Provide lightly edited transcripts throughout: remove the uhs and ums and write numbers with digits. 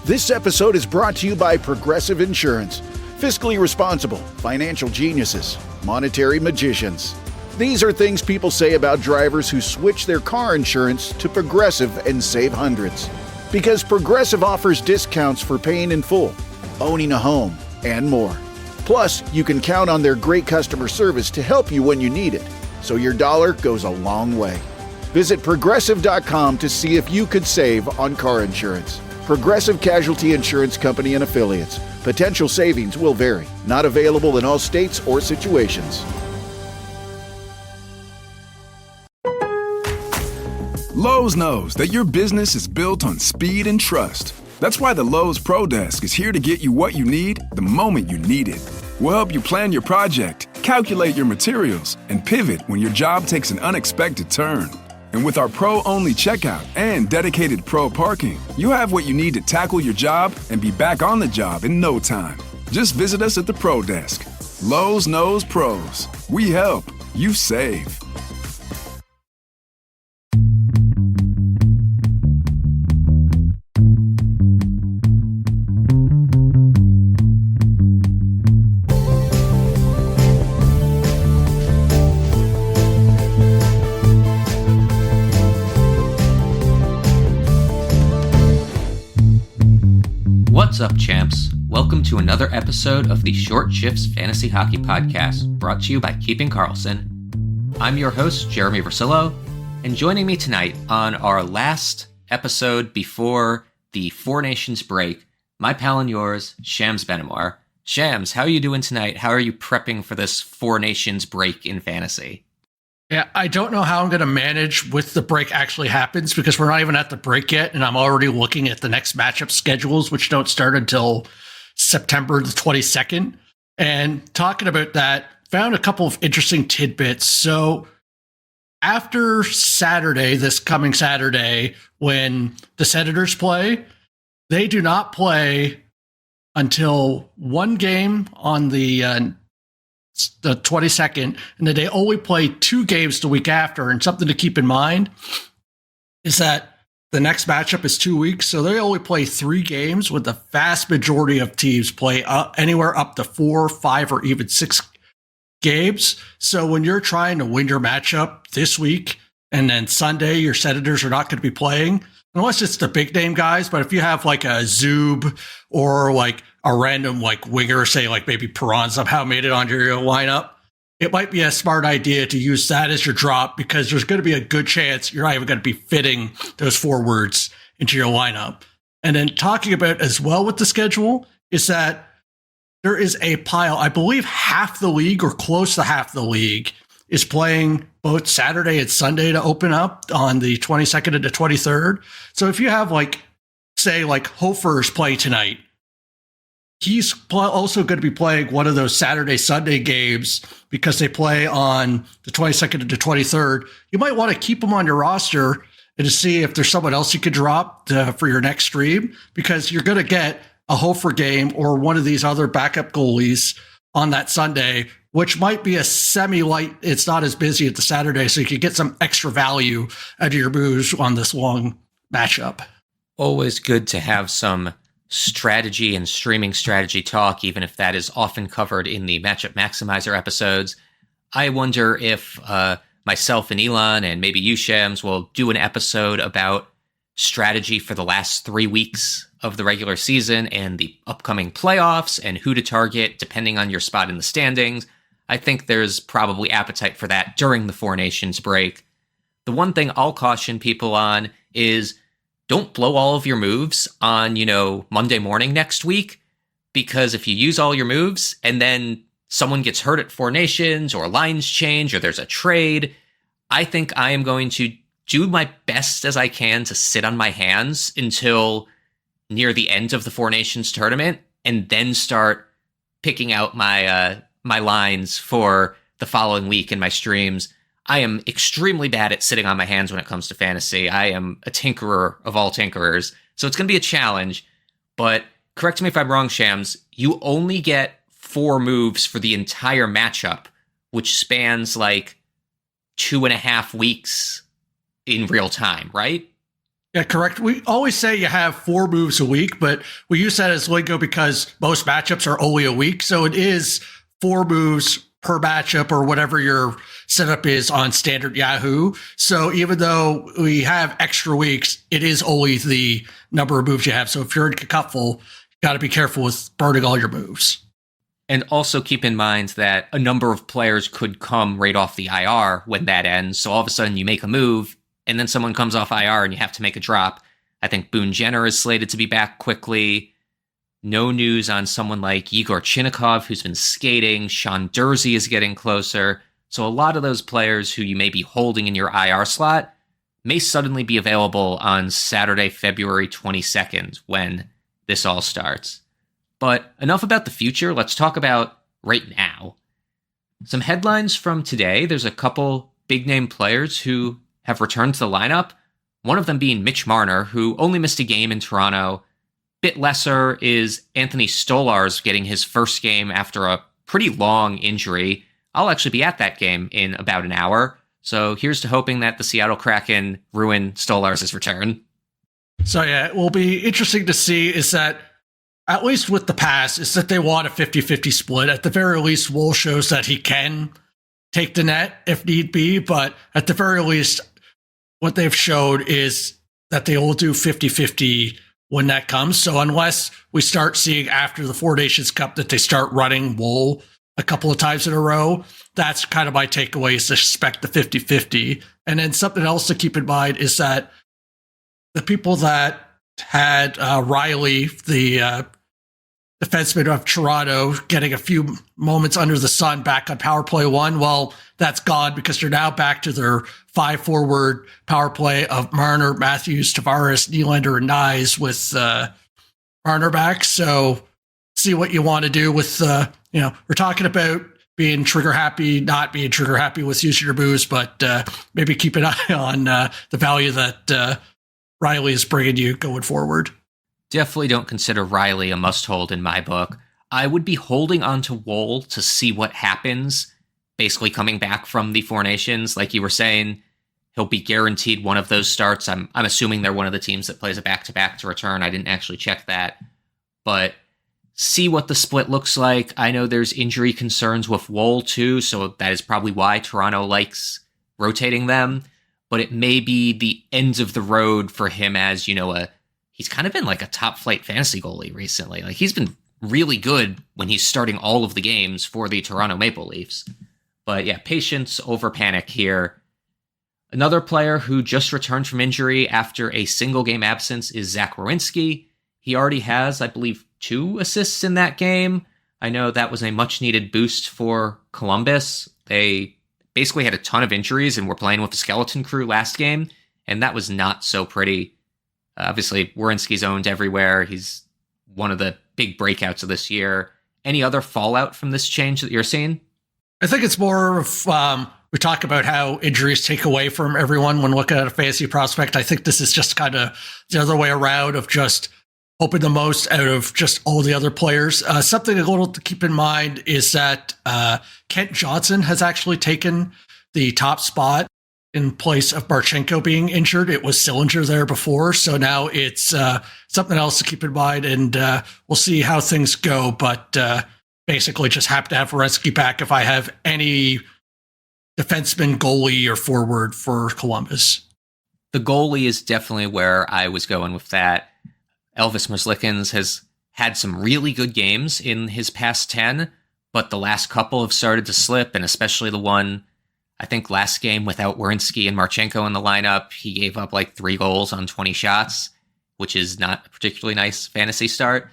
This episode is brought to you by Progressive Insurance. Fiscally responsible, financial geniuses, monetary magicians. These are things people say about drivers who switch their car insurance to Progressive and save hundreds. Because Progressive offers discounts for paying in full, owning a home, and more. Plus, you can count on their great customer service to help you when you need it, so your dollar goes a long way. Visit Progressive.com to see if you could save on car insurance. Progressive Casualty Insurance Company and Affiliates. Potential savings will vary. Not available in all states or situations. Lowe's knows that your business is built on speed and trust. That's why the Lowe's Pro Desk is here to get you what you need the moment you need it. We'll help you plan your project, calculate your materials, and pivot when your job takes an unexpected turn. And with our Pro-only checkout and dedicated Pro parking, you have what you need to tackle your job and be back on the job in no time. Just visit us at the Pro Desk. Lowe's knows pros. We help. You save. What's up, champs? Welcome to another episode of the Short Shifts Fantasy Hockey Podcast, brought to you by Keeping Karlsson. I'm your host, Jeremy Versillo, and joining me tonight on our last episode before the Four Nations break, my pal and yours, Shams Benamar. Shams, how are you doing tonight? How are you prepping for this Four Nations break in fantasy? Yeah, I don't know how I'm going to manage with the break actually happens because we're not even at the break yet, and I'm already looking at the next matchup schedules, which don't start until September the 22nd. And talking about that, found a couple of interesting tidbits. So after Saturday, this coming Saturday, when the Senators play, they do not play until one game on the 22nd, and then they only play two games the week after. And something to keep in mind is that the next matchup is 2 weeks, so they only play 3 games, with the vast majority of teams play anywhere up to 4, 5, or even 6 games. So when you're trying to win your matchup this week, and then Sunday your Senators are not going to be playing, unless it's the big name guys, but if you have like a Zub or like a random like winger, say like maybe Perron somehow made it onto your lineup, it might be a smart idea to use that as your drop, because there's going to be a good chance you're not even going to be fitting those forwards into your lineup. And then talking about as well with the schedule is that there is a pile, I believe half the league or close to half the league is playing both Saturday and Sunday to open up on the 22nd and the 23rd. So if you have like, say like Hofer's play tonight, he's also going to be playing one of those Saturday, Sunday games because they play on the 22nd and the 23rd. You might want to keep him on your roster and to see if there's someone else you could drop for your next stream, because you're going to get a Hofer game or one of these other backup goalies on that Sunday, which might be a semi-light. It's not as busy at the Saturday, so you could get some extra value out of your moves on this long matchup. Always good to have some strategy and streaming strategy talk, even if that is often covered in the Matchup Maximizer episodes. I wonder if myself and Elon and maybe you, Shams, will do an episode about strategy for the last 3 weeks of the regular season and the upcoming playoffs and who to target depending on your spot in the standings. I think there's probably appetite for that during the Four Nations break. The one thing I'll caution people on is don't blow all of your moves on, Monday morning next week, because if you use all your moves and then someone gets hurt at Four Nations or lines change or there's a trade, I think I am going to do my best as I can to sit on my hands until near the end of the Four Nations tournament and then start picking out my lines for the following week in my streams. I am extremely bad at sitting on my hands when it comes to fantasy. I am a tinkerer of all tinkerers, so it's going to be a challenge. But correct me if I'm wrong, Shams, you only get 4 moves for the entire matchup, which spans like 2.5 weeks in real time, right? Yeah, correct. We always say you have 4 moves a week, but we use that as lingo because most matchups are only a week. So it is 4 moves per matchup or whatever your setup is on standard Yahoo. So even though we have extra weeks, it is only the number of moves you have. So if you're in Cupful, you got to be careful with burning all your moves. And also keep in mind that a number of players could come right off the IR when that ends. So all of a sudden you make a move, and then someone comes off IR and you have to make a drop. I think Boone Jenner is slated to be back quickly. No news on someone like Igor Chinnikov, who's been skating. Sean Dursey is getting closer. So a lot of those players who you may be holding in your IR slot may suddenly be available on Saturday, February 22nd, when this all starts. But enough about the future. Let's talk about right now. Some headlines from today. There's a couple big-name players who have returned to the lineup, one of them being Mitch Marner, who only missed a game in Toronto. Bit lesser is Anthony Stolarz getting his first game after a pretty long injury. I'll actually be at that game in about an hour, so here's to hoping that the Seattle Kraken ruin Stolarz's return. So yeah, it will be interesting to see is that, at least with the pass, is that they want a 50-50 split. At the very least, Woll shows that he can take the net if need be, but at the very least, what they've showed is that they will do 50-50 when that comes. So unless we start seeing after the 4 Nations Cup that they start running Woll a couple of times in a row, that's kind of my takeaway, is to expect the 50-50. And then something else to keep in mind is that the people that had Rielly, the defenseman of Toronto, getting a few moments under the sun back on power play 1. Well, that's gone because they're now back to their 5-forward power play of Marner, Matthews, Tavares, Nylander, and Nyes with Marner back. So see what you want to do with, we're talking about being trigger happy, not being trigger happy with using your booze, but maybe keep an eye on the value that Rielly is bringing you going forward. Definitely don't consider Rielly a must-hold in my book. I would be holding on to Woll to see what happens, basically coming back from the 4 Nations. Like you were saying, he'll be guaranteed one of those starts. I'm assuming they're one of the teams that plays a back-to-back to return. I didn't actually check that. But see what the split looks like. I know there's injury concerns with Woll too, so that is probably why Toronto likes rotating them. But it may be the end of the road for him as, he's kind of been like a top-flight fantasy goalie recently. Like, he's been really good when he's starting all of the games for the Toronto Maple Leafs. But yeah, patience over panic here. Another player who just returned from injury after a single-game absence is Zach Werenski. He already has, I believe, 2 assists in that game. I know that was a much-needed boost for Columbus. They basically had a ton of injuries and were playing with the skeleton crew last game, and that was not so pretty. Obviously, Werenski's owned everywhere. He's one of the big breakouts of this year. Any other fallout from this change that you're seeing? I think it's more of, we talk about how injuries take away from everyone when looking at a fantasy prospect. I think this is just kind of the other way around of just hoping the most out of just all the other players. Something a little to keep in mind is that Kent Johnson has actually taken the top spot in place of Marchenko being injured. It was Sillinger there before, so now it's something else to keep in mind, and we'll see how things go, but basically just happy to have Werenski back if I have any defenseman, goalie, or forward for Columbus. The goalie is definitely where I was going with that. Elvis Merzlikins has had some really good games in his past 10, but the last couple have started to slip, and especially the one, I think last game without Werenski and Marchenko in the lineup, he gave up like 3 goals on 20 shots, which is not a particularly nice fantasy start.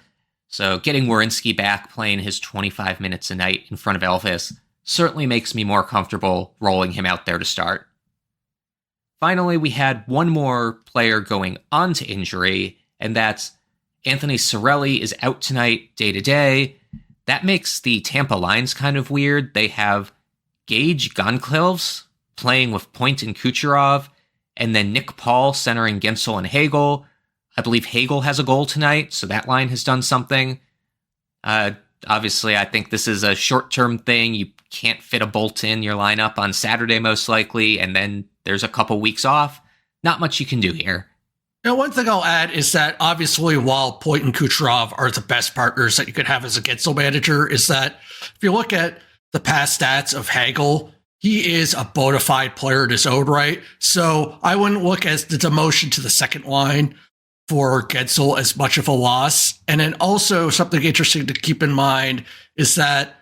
So getting Werenski back playing his 25 minutes a night in front of Elvis certainly makes me more comfortable rolling him out there to start. Finally, we had one more player going on to injury, and that's Anthony Cirelli is out tonight day-to-day. That makes the Tampa lines kind of weird. They have Gage Goncalves playing with Point and Kucherov, and then Nick Paul centering Gensel and Hagel. I believe Hagel has a goal tonight, so that line has done something. Obviously, I think this is a short-term thing. You can't fit a bolt in your lineup on Saturday, most likely, and then there's a couple weeks off. Not much you can do here. one thing I'll add is that obviously while Point and Kucherov are the best partners that you could have as a Gensel manager, is that if you look at the past stats of Hagel, he is a bona fide player in his own right. So I wouldn't look at the demotion to the second line for Gensel as much of a loss. And then also something interesting to keep in mind is that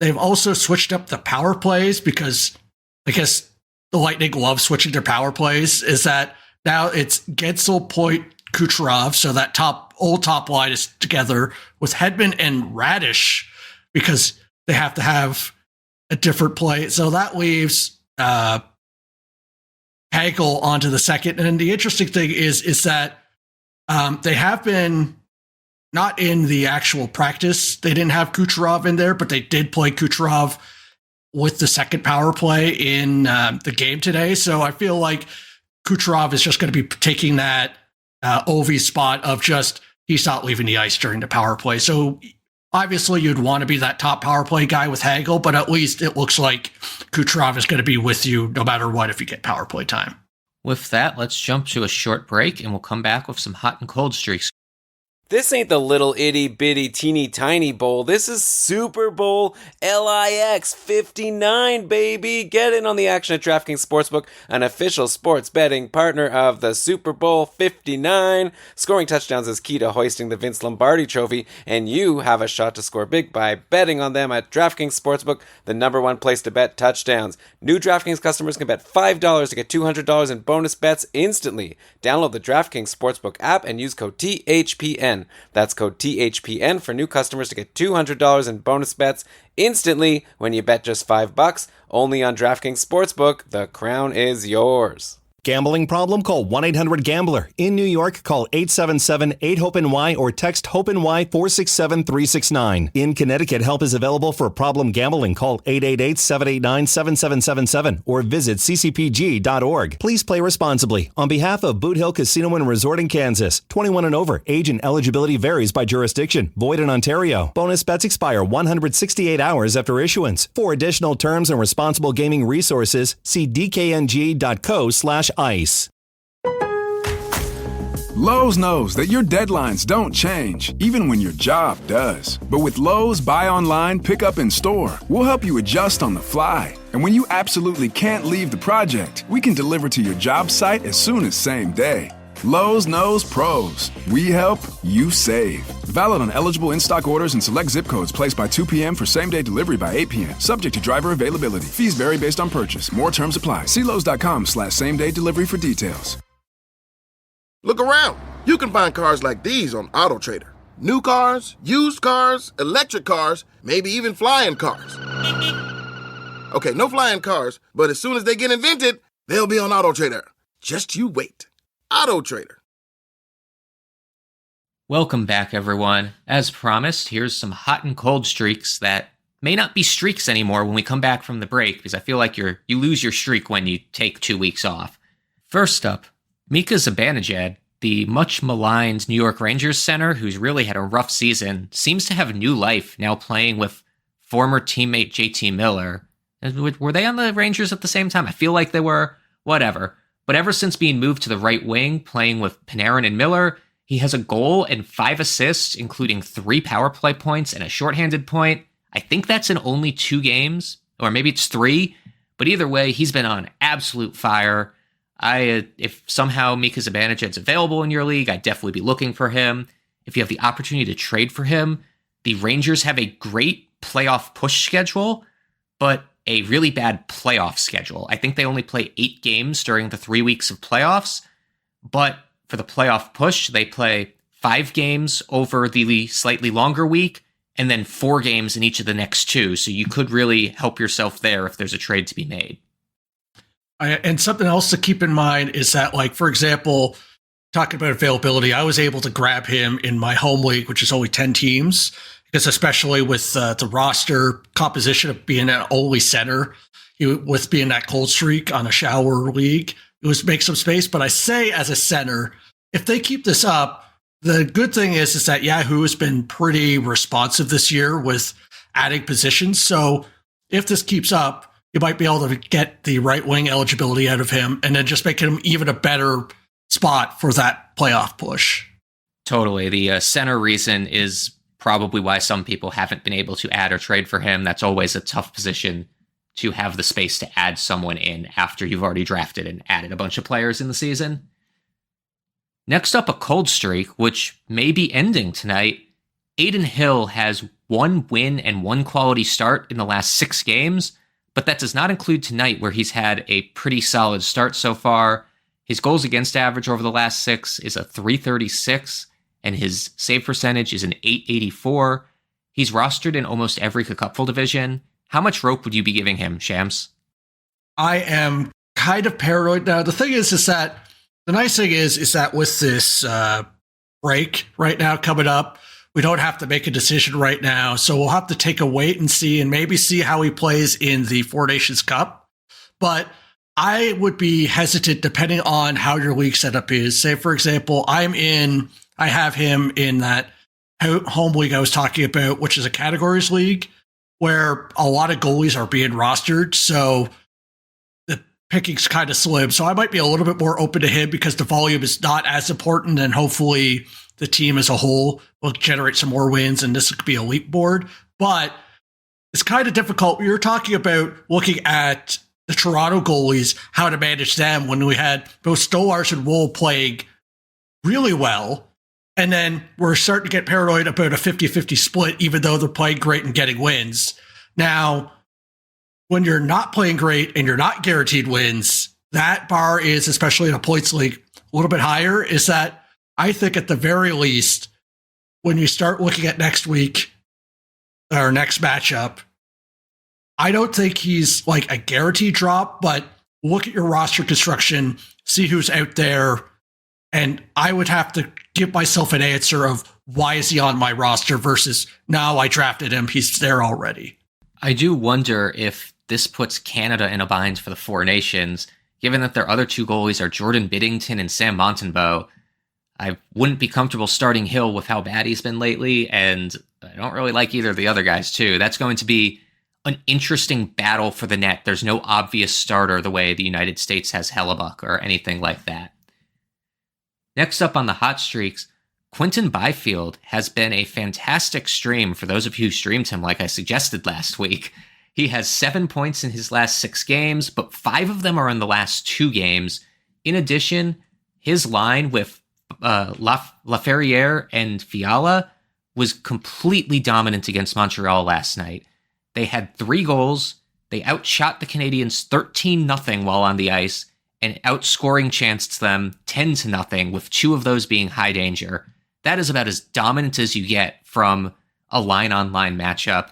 they've also switched up the power plays, because I guess the Lightning love switching their power plays, is that now it's Gensel, Point, Kucherov. So that old top line is together with Hedman and Radish, because they have to have a different play. So that leaves Hagel onto the second. And the interesting thing is that they have been not in the actual practice. They didn't have Kucherov in there, but they did play Kucherov with the second power play in the game today. So I feel like Kucherov is just going to be taking that Ovi spot of just, he's not leaving the ice during the power play. So obviously you'd want to be that top power play guy with Hagel, but at least it looks like Kucherov is going to be with you no matter what if you get power play time. With that, let's jump to a short break and we'll come back with some hot and cold streaks. This ain't the little itty bitty teeny tiny bowl. This is Super Bowl LIX 59, baby. Get in on the action at DraftKings Sportsbook, an official sports betting partner of the Super Bowl 59. Scoring touchdowns is key to hoisting the Vince Lombardi trophy, and you have a shot to score big by betting on them at DraftKings Sportsbook, the #1 place to bet touchdowns. New DraftKings customers can bet $5 to get $200 in bonus bets instantly. Download the DraftKings Sportsbook app and use code THPN. That's code THPN for new customers to get $200 in bonus bets instantly when you bet just $5. Only on DraftKings Sportsbook. The crown is yours. Gambling problem? Call 1-800-GAMBLER. In New York, call 877-8-HOPE-NY or text HOPE-NY 467-369. In Connecticut, help is available for problem gambling. Call 888-789-7777 or visit ccpg.org. Please play responsibly. On behalf of Boot Hill Casino and Resort in Kansas, 21 and over. Age and eligibility varies by jurisdiction. Void in Ontario. Bonus bets expire 168 hours after issuance. For additional terms and responsible gaming resources, see dkng.co/ice. Lowe's knows that your deadlines don't change, even when your job does. But with Lowe's Buy Online, Pick Up in Store, we'll help you adjust on the fly. And when you absolutely can't leave the project, we can deliver to your job site as soon as same day. Lowe's knows pros. We help, you save. Valid on eligible in-stock orders and select zip codes placed by 2 p.m. for same-day delivery by 8 p.m. Subject to driver availability. Fees vary based on purchase. More terms apply. See Lowe's.com/same-day delivery for details. Look around. You can find cars like these on AutoTrader. New cars, used cars, electric cars, maybe even flying cars. Okay, no flying cars, but as soon as they get invented, they'll be on AutoTrader. Just you wait. AutoTrader. Welcome back, everyone. As promised, here's some hot and cold streaks that may not be streaks anymore when we come back from the break, because I feel like you lose your streak when you take 2 weeks off. First up, Mika Zibanejad, the much maligned New York Rangers center who's really had a rough season, seems to have new life now playing with former teammate JT Miller. Were they on the Rangers at the same time? I feel like they were. Whatever. But ever since being moved to the right wing, playing with Panarin and Miller, he has a goal and 5 assists, including 3 power play points and a shorthanded point. I think that's in only 2 games, or maybe it's 3. But either way, he's been on absolute fire. If somehow Mika Zibanejad's available in your league, I'd definitely be looking for him. If you have the opportunity to trade for him, the Rangers have a great playoff push schedule, but a really bad playoff schedule. I think they only play 8 games during the 3 weeks of playoffs, but for the playoff push, they play 5 games over the slightly longer week, and then 4 games in each of the next 2. So you could really help yourself there if there's a trade to be made. And something else to keep in mind is that, like, for example, talking about availability, I was able to grab him in my home league, which is only 10 teams, because especially with the roster composition of being an only center, with being that cold streak on a shower league, it was make some space. But I say as a center, if they keep this up, the good thing is that Yahoo has been pretty responsive this year with adding positions. So if this keeps up, you might be able to get the right wing eligibility out of him and then just make him even a better spot for that playoff push. Totally. The center reason is probably why some people haven't been able to add or trade for him. That's always a tough position to have the space to add someone in after you've already drafted and added a bunch of players in the season. Next up, a cold streak, which may be ending tonight. Adin Hill has 1 win and 1 quality start in the last 6 games, but that does not include tonight, where he's had a pretty solid start so far. His goals against average over the last 6 is a .336, and his save percentage is an .884. He's rostered in almost every cupful division. How much rope would you be giving him, Shams? I am kind of paranoid now. The thing is that the nice thing is that with this break right now coming up, we don't have to make a decision right now. So we'll have to take a wait and see, and maybe see how he plays in the Four Nations Cup. But I would be hesitant depending on how your league setup is. Say, for example, I have him in that home league I was talking about, which is a categories league where a lot of goalies are being rostered. So the picking's kind of slim. So I might be a little bit more open to him because the volume is not as important, and hopefully the team as a whole will generate some more wins, and this could be a leap board. But it's kind of difficult. You're talking about looking at the Toronto goalies, how to manage them when we had both Stolarz and Woll playing really well. And then we're starting to get paranoid about a 50-50 split, even though they're playing great and getting wins. Now, when you're not playing great and you're not guaranteed wins, that bar is, especially in a points league, a little bit higher. Is that I think at the very least, when you start looking at next week or next matchup, I don't think he's like a guaranteed drop, but look at your roster construction, see who's out there, and I would have to give myself an answer of why is he on my roster versus now I drafted him, he's there already. I do wonder if this puts Canada in a bind for the Four Nations, given that their other 2 goalies are Jordan Biddington and Sam Montembeault. I wouldn't be comfortable starting Hill with how bad he's been lately, and I don't really like either of the other guys too. That's going to be an interesting battle for the net. There's no obvious starter the way the United States has Hellebuck or anything like that. Next up on the hot streaks, Quinton Byfield has been a fantastic stream for those of you who streamed him like I suggested last week. He has 7 points in his last 6 games, but 5 of them are in the last 2 games. In addition, his line with Laferriere and Fiala was completely dominant against Montreal last night. They had 3 goals. They outshot the Canadiens 13-0 while on the ice, and outscoring chanced them 10-0, with 2 of those being high danger. That is about as dominant as you get from a line-on-line matchup.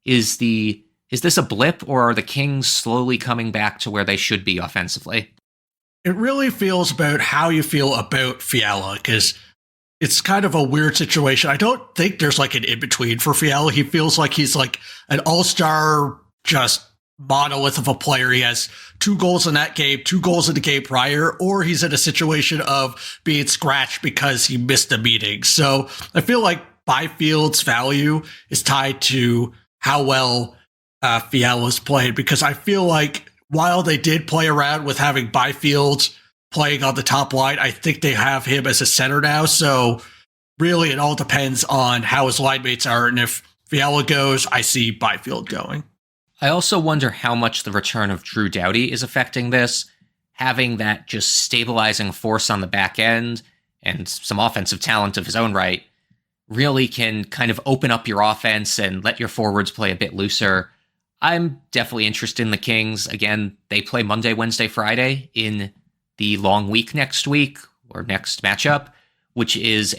Is this a blip, or are the Kings slowly coming back to where they should be offensively? It really feels about how you feel about Fiala, because it's kind of a weird situation. I don't think there's like an in-between for Fiala. He feels like he's like an all-star, just monolith of a player. He has 2 goals in that game, 2 goals in the game prior, or he's in a situation of being scratched because he missed a meeting. So I feel like Byfield's value is tied to how well Fiala's played, because I feel like while they did play around with having Byfield playing on the top line, I think they have him as a center now. So really it all depends on how his line mates are. And if Fiala goes, I see Byfield going. I also wonder how much the return of Drew Doughty is affecting this. Having that just stabilizing force on the back end and some offensive talent of his own right really can kind of open up your offense and let your forwards play a bit looser. I'm definitely interested in the Kings. Again, they play Monday, Wednesday, Friday in the long week next week, or next matchup, which is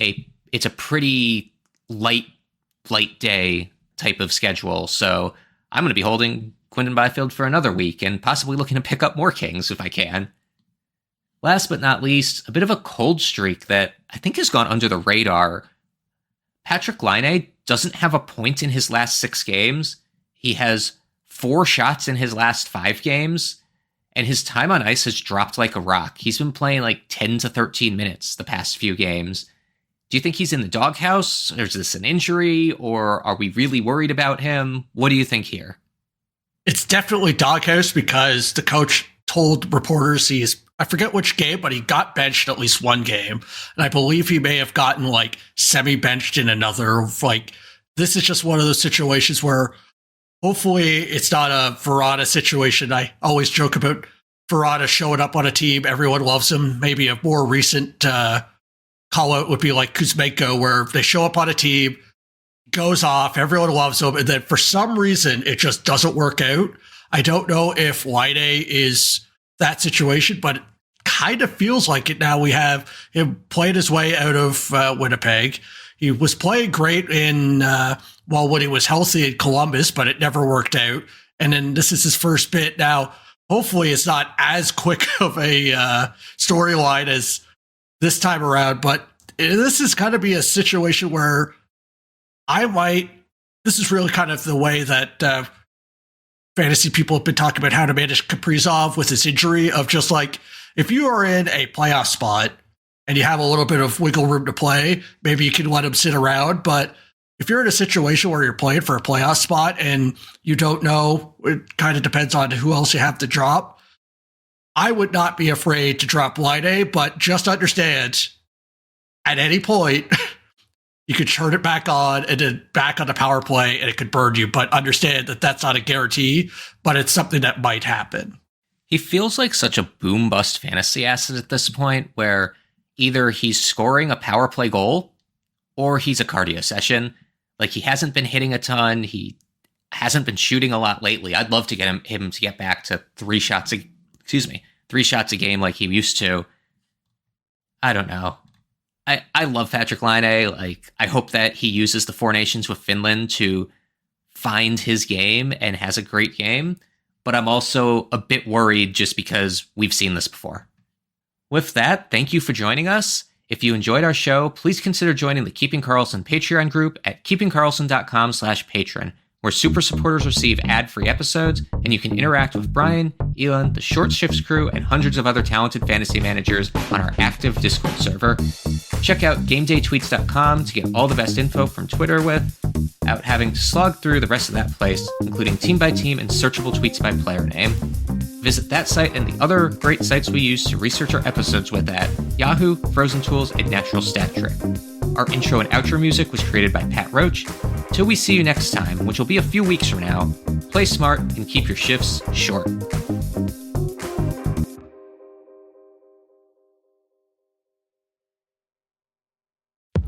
it's a pretty light day type of schedule. So I'm going to be holding Quinton Byfield for another week and possibly looking to pick up more Kings if I can. Last but not least, a bit of a cold streak that I think has gone under the radar. Patrik Laine doesn't have a point in his last 6 games. He has 4 shots in his last 5 games, and his time on ice has dropped like a rock. He's been playing like 10 to 13 minutes the past few games. Do you think he's in the doghouse? Or is this an injury? Or are we really worried about him? What do you think here? It's definitely doghouse, because the coach told reporters he's I forget which game, but he got benched at least one game. And I believe he may have gotten like semi-benched in another. Like, this is just one of those situations where hopefully it's not a Verada situation. I always joke about Verada showing up on a team. Everyone loves him. Maybe a more recent call out would be like Kuzmenko, where they show up on a team, goes off, everyone loves him, and then for some reason it just doesn't work out. I don't know if Laine is that situation, but it kind of feels like it now. We have him playing his way out of Winnipeg. He was playing great in when he was healthy in Columbus, but it never worked out. And then this is his first bit. Now, hopefully it's not as quick of a storyline as this time around, but this is kind of be a situation where this is really kind of the way that fantasy people have been talking about how to manage Kaprizov with his injury, of just like, if you are in a playoff spot and you have a little bit of wiggle room to play, maybe you can let him sit around. But if you're in a situation where you're playing for a playoff spot and you don't know, it kind of depends on who else you have to drop. I would not be afraid to drop Laine, but just understand at any point, you could turn it back on and then back on the power play and it could burn you. But understand that that's not a guarantee, but it's something that might happen. He feels like such a boom bust fantasy asset at this point, where either he's scoring a power play goal or he's a cardio session. Like, he hasn't been hitting a ton. He hasn't been shooting a lot lately. I'd love to get him to get back to 3 shots a game like he used to. I don't know. I love Patrik Laine. Like, I hope that he uses the Four Nations with Finland to find his game and has a great game. But I'm also a bit worried just because we've seen this before. With that, thank you for joining us. If you enjoyed our show, please consider joining the Keeping Karlsson Patreon group at keepingkarlsson.com/patron, where super supporters receive ad-free episodes, and you can interact with Brian, Elon, the Short Shifts crew, and hundreds of other talented fantasy managers on our active Discord server. Check out GameDayTweets.com to get all the best info from Twitter without having to slog through the rest of that place, including team by team and searchable tweets by player name. Visit that site and the other great sites we use to research our episodes with at Yahoo, Frozen Tools, and Natural Stat Trick. Our intro and outro music was created by Pat Roach. Till we see you next time, which will be a few weeks from now, play smart and keep your shifts short.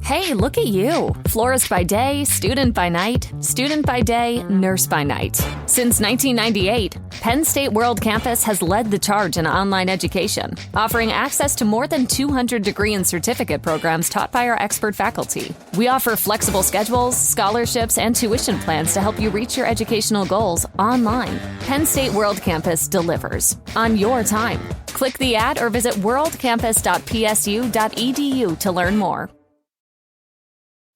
Hey, look at you. Florist by day, student by night, student by day, nurse by night. Since 1998, Penn State World Campus has led the charge in online education, offering access to more than 200 degree and certificate programs taught by our expert faculty. We offer flexible schedules, scholarships, and tuition plans to help you reach your educational goals online. Penn State World Campus delivers on your time. Click the ad or visit worldcampus.psu.edu to learn more.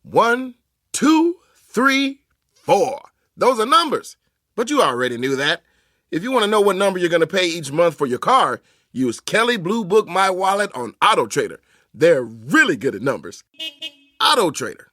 1, 2, 3, 4. Those are numbers. But you already knew that. If you want to know what number you're going to pay each month for your car, use Kelley Blue Book My Wallet on AutoTrader. They're really good at numbers. AutoTrader.